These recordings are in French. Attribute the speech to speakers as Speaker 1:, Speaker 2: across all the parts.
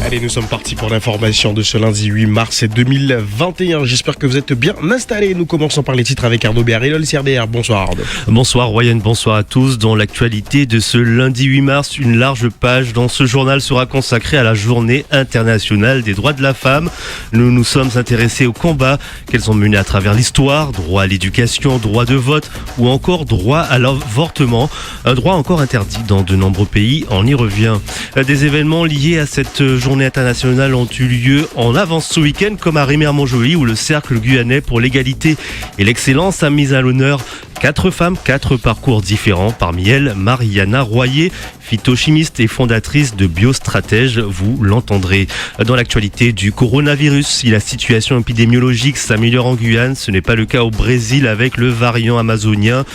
Speaker 1: Allez, nous sommes partis pour l'information de ce lundi 8 mars 2021. J'espère que vous êtes bien installés. Nous commençons par les titres avec Arnaud Béard et LCRDR. Bonsoir Arnaud.
Speaker 2: Bonsoir Royan, bonsoir à tous. Dans l'actualité de ce lundi 8 mars, une large page dans ce journal sera consacrée à la journée internationale des droits de la femme. Nous nous sommes intéressés aux combats qu'elles ont menés à travers l'histoire, droit à l'éducation, droit de vote ou encore droit à l'avortement. Un droit encore interdit dans de nombreux pays, on y revient. Des événements liés à cette journée internationale ont eu lieu en avance ce week-end, comme à Remire-Montjoly où le Cercle guyanais pour l'égalité et l'excellence a mis à l'honneur 4 femmes, 4 parcours différents. Parmi elles, Mariana Royer, phytochimiste et fondatrice de Biostratège, vous l'entendrez. Dans l'actualité du coronavirus, si la situation épidémiologique s'améliore en Guyane, ce n'est pas le cas au Brésil avec le variant amazonien.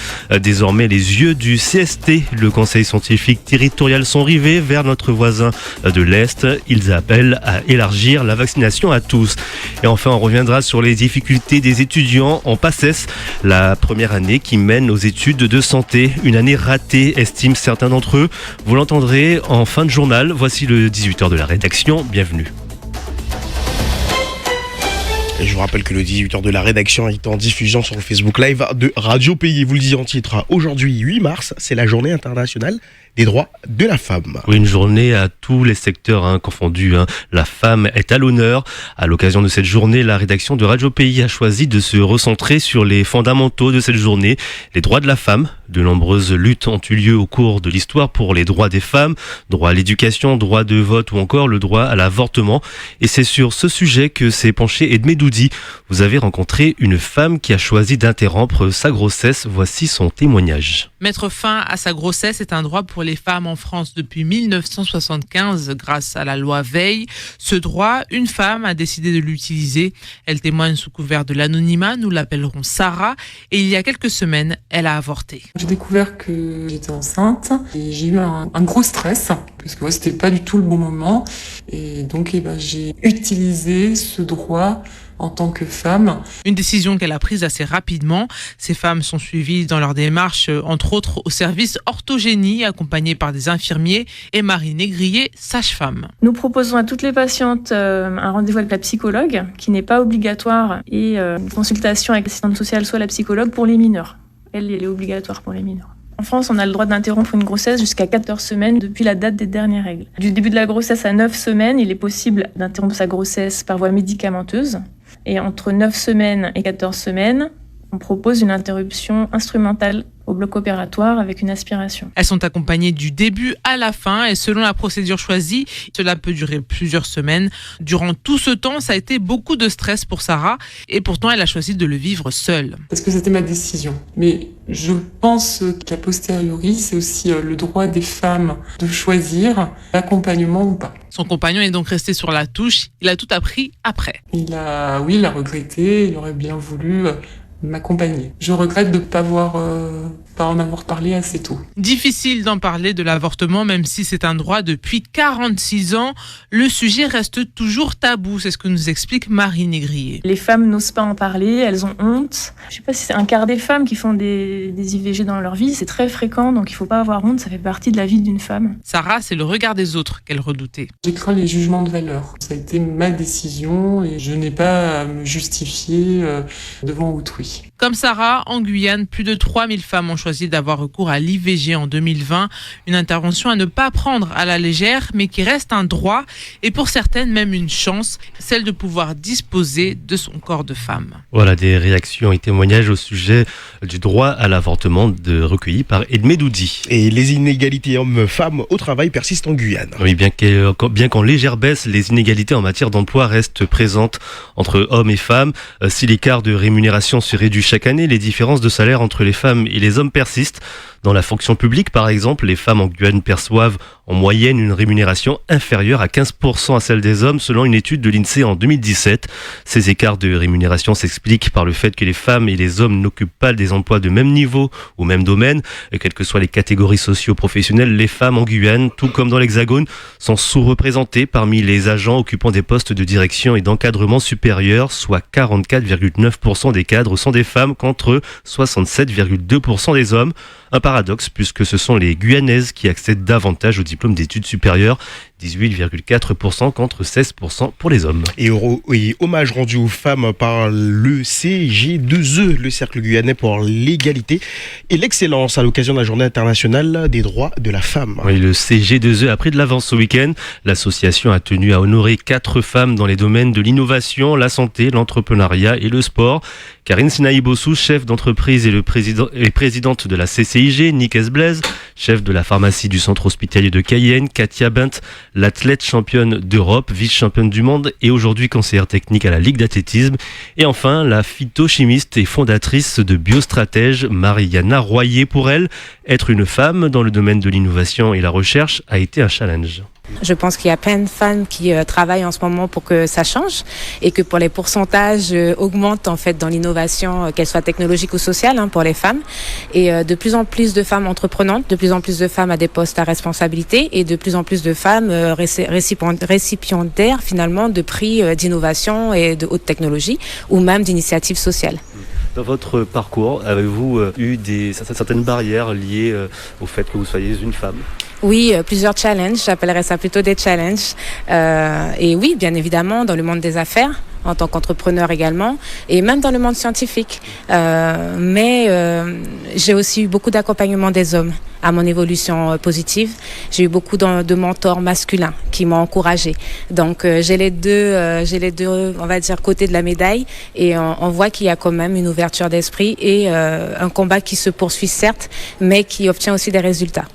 Speaker 2: Désormais, les yeux du CST, le Conseil scientifique territorial, sont rivés vers notre voisin de l'Est. Ils appellent à élargir la vaccination à tous. Et enfin, on reviendra sur les difficultés des étudiants en PACES, la première année qui mène aux études de santé. Une année ratée, estiment certains d'entre eux. Vous l'entendrez en fin de journal. Voici le 18h de la rédaction. Bienvenue.
Speaker 1: Et je vous rappelle que le 18h de la rédaction est en diffusion sur le Facebook Live de Radio Pays. Vous le disiez en titre, aujourd'hui 8 mars, c'est la journée internationale des droits de la femme.
Speaker 2: Oui, une journée à tous les secteurs confondus. La femme est à l'honneur. À l'occasion de cette journée, la rédaction de Radio Pays a choisi de se recentrer sur les fondamentaux de cette journée, les droits de la femme. De nombreuses luttes ont eu lieu au cours de l'histoire pour les droits des femmes, droit à l'éducation, droit de vote ou encore le droit à l'avortement. Et c'est sur ce sujet que s'est penché Edmé Doudi. Vous avez rencontré une femme qui a choisi d'interrompre sa grossesse. Voici son témoignage.
Speaker 3: Mettre fin à sa grossesse est un droit pour les femmes en France depuis 1975 grâce à la loi Veil. Ce droit, une femme a décidé de l'utiliser. Elle témoigne sous couvert de l'anonymat, nous l'appellerons Sarah, et il y a quelques semaines, elle a avorté.
Speaker 4: J'ai découvert que j'étais enceinte et j'ai eu un gros stress parce que c'était pas du tout le bon moment et donc j'ai utilisé ce droit en tant que femme.
Speaker 3: Une décision qu'elle a prise assez rapidement. Ces femmes sont suivies dans leur démarche, entre autres au service orthogénie, accompagnées par des infirmiers, et Marie Négrier, sage-femme.
Speaker 5: Nous proposons à toutes les patientes un rendez-vous avec la psychologue, qui n'est pas obligatoire, et une consultation avec l'assistante sociale, soit la psychologue, pour les mineurs. Elle est obligatoire pour les mineurs. En France, on a le droit d'interrompre une grossesse jusqu'à 14 semaines depuis la date des dernières règles. Du début de la grossesse à 9 semaines, il est possible d'interrompre sa grossesse par voie médicamenteuse. Et entre 9 semaines et 14 semaines, on propose une interruption instrumentale au bloc opératoire avec une aspiration.
Speaker 3: Elles sont accompagnées du début à la fin et selon la procédure choisie, cela peut durer plusieurs semaines. Durant tout ce temps, ça a été beaucoup de stress pour Sarah et pourtant elle a choisi de le vivre seule.
Speaker 4: Parce que c'était ma décision. Mais je pense qu'a posteriori, c'est aussi le droit des femmes de choisir l'accompagnement ou pas.
Speaker 3: Son compagnon est donc resté sur la touche. Il a tout appris après.
Speaker 4: Il a regretté, il aurait bien voulu m'accompagner. Je regrette de ne pas en avoir parlé assez tôt.
Speaker 3: Difficile d'en parler de l'avortement, même si c'est un droit depuis 46 ans. Le sujet reste toujours tabou, c'est ce que nous explique Marie Négrier.
Speaker 5: Les femmes n'osent pas en parler, elles ont honte. Je ne sais pas si c'est un quart des femmes qui font des IVG dans leur vie, c'est très fréquent, donc il ne faut pas avoir honte, ça fait partie de la vie d'une femme.
Speaker 3: Sarah, c'est le regard des autres qu'elle redoutait.
Speaker 4: J'ai craint les jugements de valeur. Ça a été ma décision et je n'ai pas à me justifier devant autrui.
Speaker 3: Comme Sarah, en Guyane, plus de 3000 femmes ont choisi d'avoir recours à l'IVG en 2020. Une intervention à ne pas prendre à la légère, mais qui reste un droit et pour certaines même une chance, celle de pouvoir disposer de son corps de femme.
Speaker 2: Voilà des réactions et témoignages au sujet du droit à l'avortement recueillis par Edmé Doudi.
Speaker 1: Et les inégalités hommes-femmes au travail persistent en Guyane.
Speaker 2: Oui, bien qu'en légère baisse, les inégalités en matière d'emploi restent présentes entre hommes et femmes. Si l'écart de rémunération se réduit chaque année, les différences de salaire entre les femmes et les hommes persistent. Dans la fonction publique, par exemple, les femmes en Guyane perçoivent en moyenne une rémunération inférieure à 15% à celle des hommes, selon une étude de l'INSEE en 2017. Ces écarts de rémunération s'expliquent par le fait que les femmes et les hommes n'occupent pas des emplois de même niveau ou même domaine. Et quelles que soient les catégories socio-professionnelles, les femmes en Guyane, tout comme dans l'Hexagone, sont sous-représentées parmi les agents occupant des postes de direction et d'encadrement supérieurs, soit 44,9% des cadres sont des femmes contre 67,2% des hommes. Un paradoxe puisque ce sont les Guyanaises qui accèdent davantage au diplôme d'études supérieures. 18,4% contre 16% pour les hommes.
Speaker 1: Et hommage rendu aux femmes par le CG2E, le Cercle guyanais pour l'égalité et l'excellence à l'occasion de la journée internationale des droits de la femme.
Speaker 2: Oui, le CG2E a pris de l'avance ce week-end. L'association a tenu à honorer 4 femmes dans les domaines de l'innovation, la santé, l'entrepreneuriat et le sport. Karine Sinaï-Bossou, chef d'entreprise et présidente de la CCIG, Nick Esblaise, chef de la pharmacie du centre hospitalier de Cayenne, Katia Bent, l'athlète championne d'Europe, vice-championne du monde et aujourd'hui conseillère technique à la Ligue d'athlétisme. Et enfin, la phytochimiste et fondatrice de Biostratège, Mariana Royer. Pour elle, être une femme dans le domaine de l'innovation et la recherche a été un challenge.
Speaker 6: Je pense qu'il y a plein de femmes qui travaillent en ce moment pour que ça change et que pour les pourcentages augmentent en fait dans l'innovation, qu'elle soit technologique ou sociale pour les femmes. Et de plus en plus de femmes entreprenantes, de plus en plus de femmes à des postes à responsabilité et de plus en plus de femmes récipiendaires finalement de prix d'innovation et de haute technologie ou même d'initiatives sociales.
Speaker 2: Dans votre parcours, avez-vous eu certaines barrières liées au fait que vous soyez une femme ?
Speaker 6: Oui, plusieurs challenges, j'appellerais ça plutôt des challenges. Et oui, bien évidemment, dans le monde des affaires, en tant qu'entrepreneur également, et même dans le monde scientifique. Mais j'ai aussi eu beaucoup d'accompagnement des hommes à mon évolution positive. J'ai eu beaucoup de mentors masculins qui m'ont encouragée. Donc j'ai les deux, on va dire, côtés de la médaille, et on voit qu'il y a quand même une ouverture d'esprit et un combat qui se poursuit certes, mais qui obtient aussi des résultats.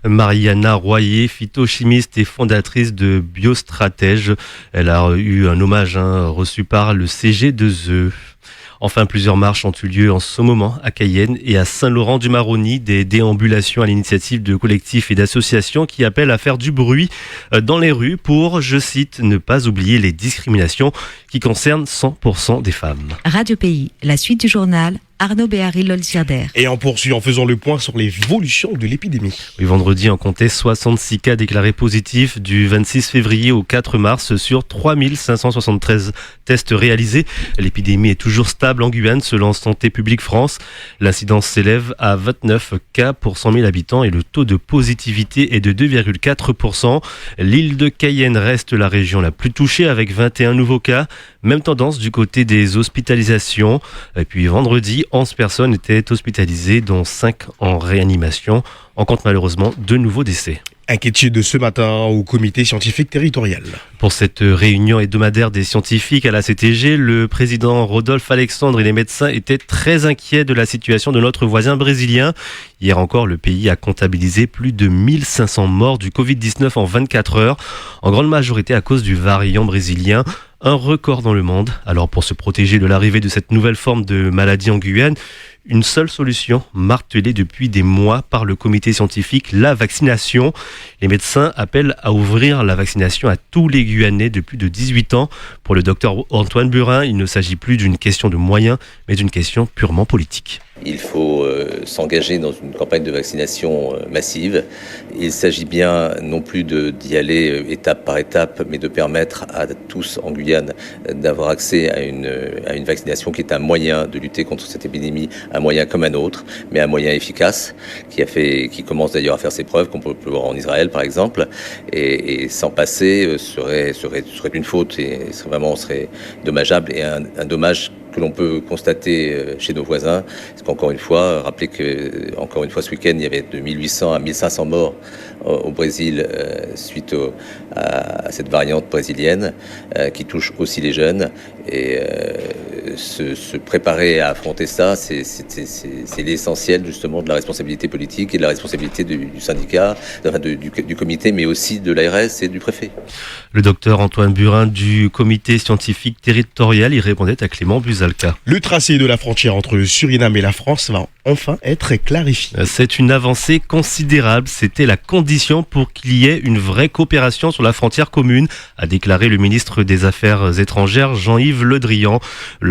Speaker 2: Mariana Royer, phytochimiste et fondatrice de Biostratège. Elle a eu un hommage reçu par le CG2E. Enfin, plusieurs marches ont eu lieu en ce moment à Cayenne et à Saint-Laurent-du-Maroni, des déambulations à l'initiative de collectifs et d'associations qui appellent à faire du bruit dans les rues pour, je cite, ne pas oublier les discriminations qui concernent 100% des femmes.
Speaker 7: Radio Pays, la suite du journal. Arnaud Béhari-Lolsirder.
Speaker 1: Et on poursuit en faisant le point sur l'évolution de l'épidémie.
Speaker 2: Oui, vendredi, on comptait 66 cas déclarés positifs du 26 février au 4 mars sur 3573 tests réalisés. L'épidémie est toujours stable en Guyane selon Santé publique France. L'incidence s'élève à 29 cas pour 100 000 habitants et le taux de positivité est de 2,4%. L'île de Cayenne reste la région la plus touchée avec 21 nouveaux cas. Même tendance du côté des hospitalisations. Et puis vendredi, 11 personnes étaient hospitalisées, dont 5 en réanimation. On compte malheureusement 2 nouveaux décès.
Speaker 1: Inquiétude de ce matin au comité scientifique territorial.
Speaker 2: Pour cette réunion hebdomadaire des scientifiques à la CTG, le président Rodolphe Alexandre et les médecins étaient très inquiets de la situation de notre voisin brésilien. Hier encore, le pays a comptabilisé plus de 1500 morts du Covid-19 en 24 heures, en grande majorité à cause du variant brésilien. Un record dans le monde. Alors pour se protéger de l'arrivée de cette nouvelle forme de maladie en Guyane, une seule solution martelée depuis des mois par le comité scientifique, la vaccination. Les médecins appellent à ouvrir la vaccination à tous les Guyanais de plus de 18 ans. Pour le docteur Antoine Burin, il ne s'agit plus d'une question de moyens, mais d'une question purement politique.
Speaker 8: Il faut s'engager dans une campagne de vaccination massive. Il s'agit bien non plus d'y aller étape par étape, mais de permettre à tous en Guyane d'avoir accès à une vaccination qui est un moyen de lutter contre cette épidémie, un moyen comme un autre, mais un moyen efficace qui commence d'ailleurs à faire ses preuves, qu'on peut voir en Israël par exemple, et s'en passer serait une faute et serait dommageable et un dommage que l'on peut constater chez nos voisins. Parce qu'encore une fois, rappelez que ce week-end, il y avait de 1800 à 1500 morts au Brésil suite à cette variante brésilienne qui touche aussi les jeunes. Et se préparer à affronter ça, c'est l'essentiel justement de la responsabilité politique et de la responsabilité du syndicat, du comité, mais aussi de l'ARS et du préfet.
Speaker 2: Le docteur Antoine Burin du comité scientifique territorial, il répondait à Clément Buzalka.
Speaker 1: Le tracé de la frontière entre le Suriname et la France va enfin être clarifié.
Speaker 2: C'est une avancée considérable. C'était la condition pour qu'il y ait une vraie coopération sur la frontière commune, a déclaré le ministre des Affaires étrangères Jean-Yves Le Drian.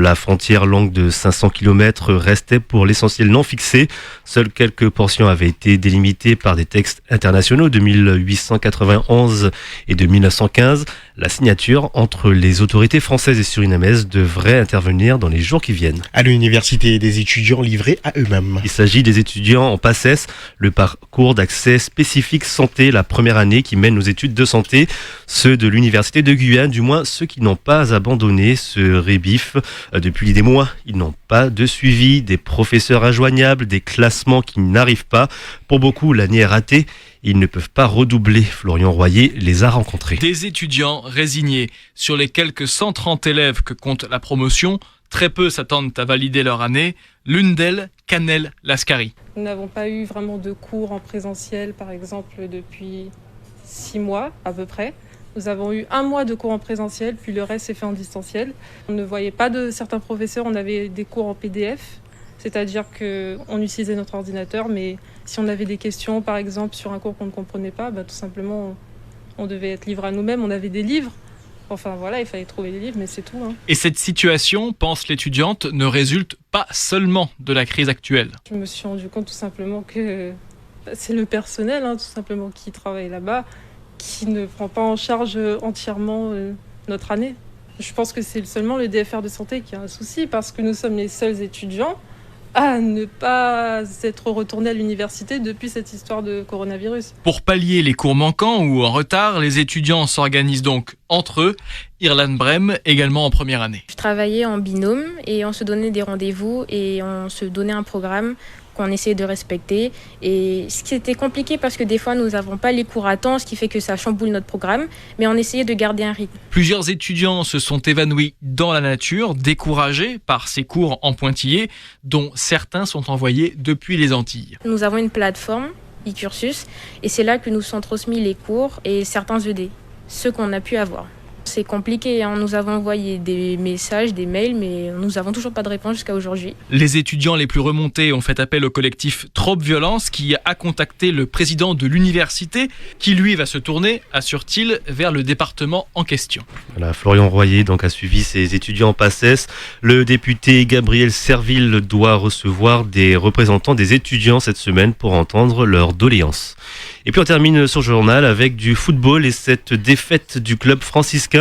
Speaker 2: La frontière longue de 500 km restait pour l'essentiel non fixée. Seules quelques portions avaient été délimitées par des textes internationaux de 1891 et de 1915. La signature entre les autorités françaises et surinamaises devrait intervenir dans les jours qui viennent.
Speaker 1: À l'université, des étudiants livrés à eux-mêmes.
Speaker 2: Il s'agit des étudiants en PACES, le parcours d'accès spécifique santé, la première année qui mène aux études de santé. Ceux de l'université de Guyane, du moins ceux qui n'ont pas abandonné ce rébif depuis des mois. Ils n'ont pas de suivi, des professeurs injoignables, des classements qui n'arrivent pas. Pour beaucoup, l'année est ratée. Ils ne peuvent pas redoubler. Florian Royer les a rencontrés.
Speaker 9: Des étudiants résignés. Sur les quelques 130 élèves que compte la promotion, très peu s'attendent à valider leur année. L'une d'elles, Canel Lascari.
Speaker 10: Nous n'avons pas eu vraiment de cours en présentiel, par exemple, depuis 6 mois à peu près. Nous avons eu 1 mois de cours en présentiel, puis le reste s'est fait en distanciel. On ne voyait pas de certains professeurs, on avait des cours en PDF. C'est-à-dire qu'on utilisait notre ordinateur, mais si on avait des questions, par exemple, sur un cours qu'on ne comprenait pas, tout simplement, on devait être livré à nous-mêmes. On avait des livres. Enfin voilà, il fallait trouver des livres, mais c'est tout.
Speaker 9: Et cette situation, pense l'étudiante, ne résulte pas seulement de la crise actuelle.
Speaker 10: Je me suis rendu compte tout simplement que c'est le personnel, tout simplement, qui travaille là-bas, qui ne prend pas en charge entièrement notre année. Je pense que c'est seulement le DFR de santé qui a un souci, parce que nous sommes les seuls étudiants à ne pas être retourné à l'université depuis cette histoire de coronavirus.
Speaker 9: Pour pallier les cours manquants ou en retard, les étudiants s'organisent donc entre eux. Irlande Brem, également en première année.
Speaker 5: Je travaillais en binôme et on se donnait des rendez-vous et on se donnait un programme qu'on essayait de respecter. Et ce qui était compliqué parce que des fois nous n'avons pas les cours à temps, ce qui fait que ça chamboule notre programme, mais on essayait de garder un rythme.
Speaker 9: Plusieurs étudiants se sont évanouis dans la nature, découragés par ces cours en pointillé, dont certains sont envoyés depuis les Antilles.
Speaker 5: Nous avons une plateforme, e-cursus, et c'est là que nous sont transmis les cours et certains ED, ceux qu'on a pu avoir. C'est compliqué, nous avons envoyé des messages, des mails, mais nous n'avons toujours pas de réponse jusqu'à aujourd'hui.
Speaker 9: Les étudiants les plus remontés ont fait appel au collectif Trop Violence qui a contacté le président de l'université qui lui va se tourner, assure-t-il, vers le département en question.
Speaker 2: Voilà, Florian Royer donc a suivi ces étudiants en PACES. Le député Gabriel Serville doit recevoir des représentants des étudiants cette semaine pour entendre leurs doléances. Et puis on termine ce journal avec du football et cette défaite du club franciscain.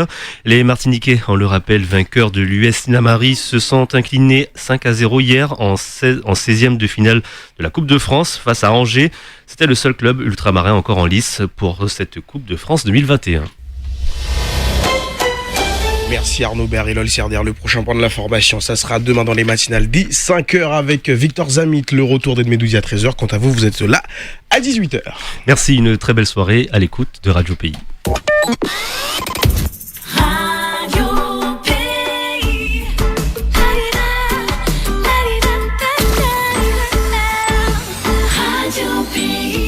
Speaker 2: Les Martiniquais, on le rappelle, vainqueurs de l'US Namari, se sont inclinés 5-0 hier en 16e de finale de la Coupe de France face à Angers. C'était le seul club ultramarin encore en lice pour cette Coupe de France 2021.
Speaker 1: Merci Arnaud Bear-Hilol Serder. Le prochain point de l'information, ça sera demain dans les matinales dès 5h avec Victor Zamit. Le retour d'Edmedouzi à 13h. Quant à vous, vous êtes là à 18h.
Speaker 2: Merci, une très belle soirée à l'écoute de Radio Pays.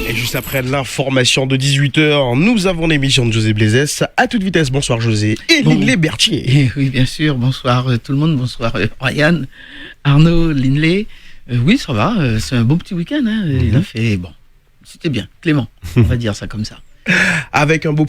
Speaker 1: Juste après l'information de 18h, nous avons l'émission de José Blaisès. À toute vitesse, bonsoir José et Linley Berthier.
Speaker 11: Oui, bien sûr, bonsoir tout le monde, bonsoir Ryan, Arnaud, Linley. Oui, ça va, c'est un beau petit week-end. Il a fait, c'était bien, Clément, on va dire ça comme ça.
Speaker 1: Avec un beau